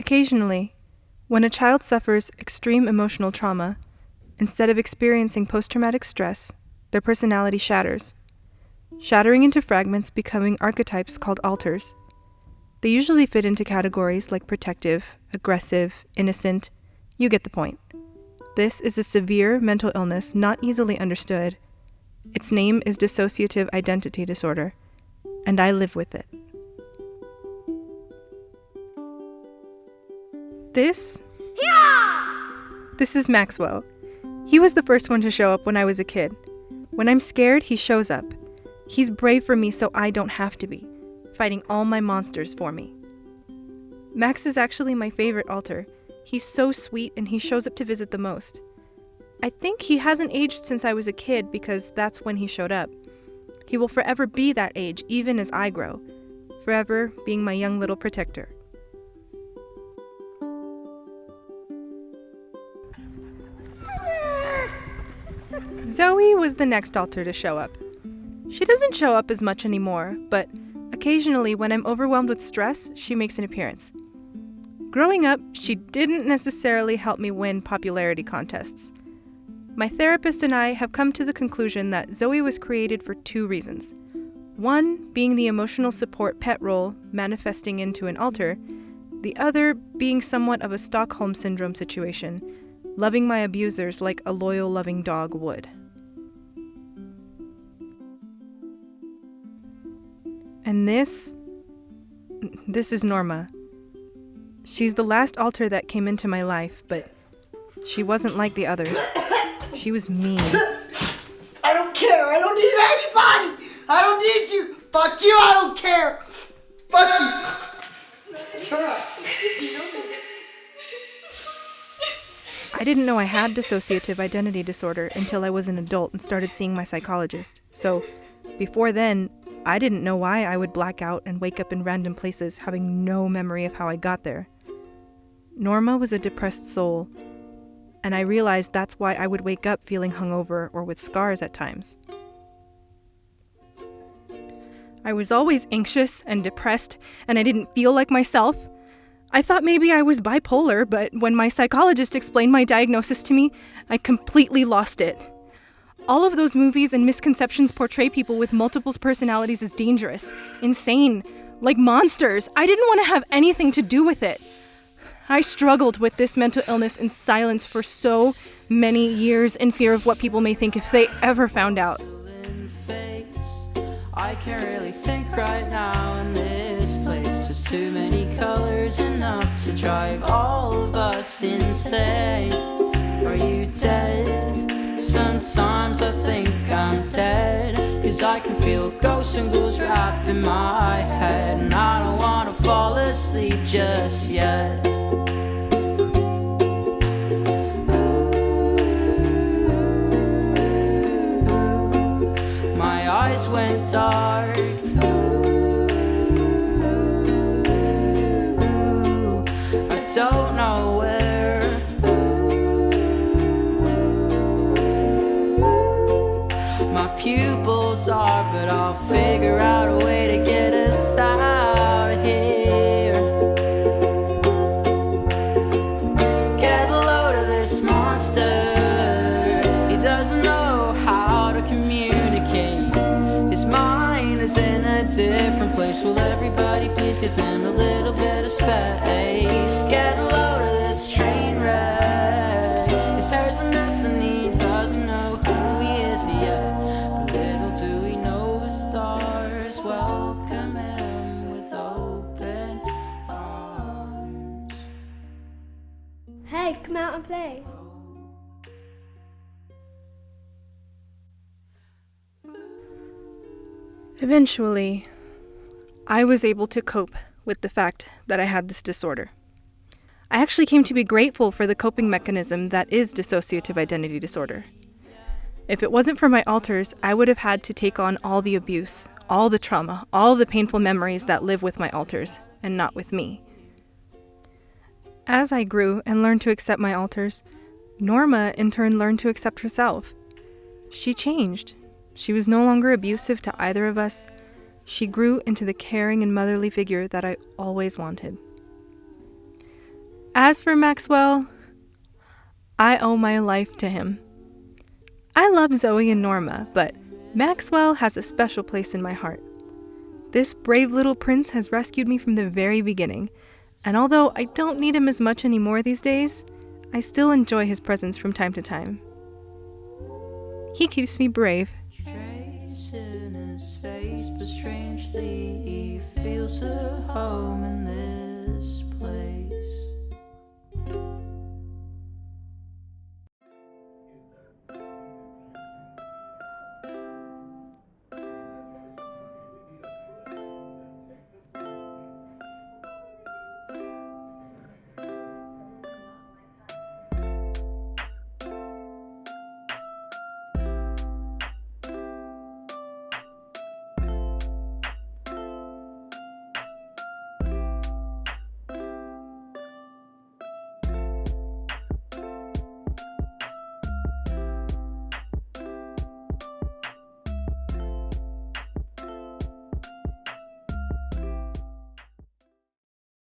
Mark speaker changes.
Speaker 1: Occasionally, when a child suffers extreme emotional trauma, instead of experiencing post-traumatic stress, their personality shatters, shattering into fragments, becoming archetypes called alters. They usually fit into categories like protective, aggressive, innocent. You get the point. This is a severe mental illness not easily understood. Its name is dissociative identity disorder, and I live with it. This is Maxwell. He was the first one to show up when I was a kid. When I'm scared, he shows up. He's brave for me so I don't have to be, fighting all my monsters for me. Max is actually my favorite alter. He's so sweet and he shows up to visit the most. I think he hasn't aged since I was a kid because that's when he showed up. He will forever be that age even as I grow, forever being my young little protector. Zoe was the next alter to show up. She doesn't show up as much anymore, but occasionally when I'm overwhelmed with stress, she makes an appearance. Growing up, she didn't necessarily help me win popularity contests. My therapist and I have come to the conclusion that Zoe was created for two reasons. One being the emotional support pet role manifesting into an alter, the other being somewhat of a Stockholm Syndrome situation, loving my abusers like a loyal, loving dog would. And this is Norma. She's the last alter that came into my life, but she wasn't like the others. She was mean.
Speaker 2: I don't care. I don't need anybody. I don't need you. Fuck you. I don't care. Fuck you. It's alright.
Speaker 1: I didn't know I had dissociative identity disorder until I was an adult and started seeing my psychologist. So, before then, I didn't know why I would black out and wake up in random places having no memory of how I got there. Norma was a depressed soul, and I realized that's why I would wake up feeling hungover or with scars at times. I was always anxious and depressed, and I didn't feel like myself. I thought maybe I was bipolar, but when my psychologist explained my diagnosis to me, I completely lost it. All of those movies and misconceptions portray people with multiple personalities as dangerous, insane, like monsters. I didn't want to have anything to do with it. I struggled with this mental illness in silence for so many years in fear of what people may think if they ever found out.
Speaker 3: I can't really think right now in this place. There's too many colors, enough to drive all of us insane. Are you dead? Sometimes I think I'm dead, 'cause I can feel ghosts and ghouls wrapping my head, and I don't wanna fall asleep just yet. My eyes went dark. I don't know where. My pupils are, but I'll figure out a way to get us out of here. Get a load of this monster. He doesn't know how to communicate. His mind is in a different place. Will everybody please give him a little bit of space? Get a load of this train wreck. His hair's a mess and he doesn't know who he is yet. Stars welcome him with open arms.
Speaker 4: Hey, come out and play.
Speaker 1: Eventually, I was able to cope with the fact that I had this disorder. I actually came to be grateful for the coping mechanism that is dissociative identity disorder. If it wasn't for my alters, I would have had to take on all the abuse, all the trauma, all the painful memories that live with my alters, and not with me. As I grew and learned to accept my alters, Norma in turn learned to accept herself. She changed. She was no longer abusive to either of us. She grew into the caring and motherly figure that I always wanted. As for Maxwell, I owe my life to him. I love Zoe and Norma, but Maxwell has a special place in my heart. This brave little prince has rescued me from the very beginning, and although I don't need him as much anymore these days, I still enjoy his presence from time to time. He keeps me brave.
Speaker 3: Trace in his face, but strangely he feels at home.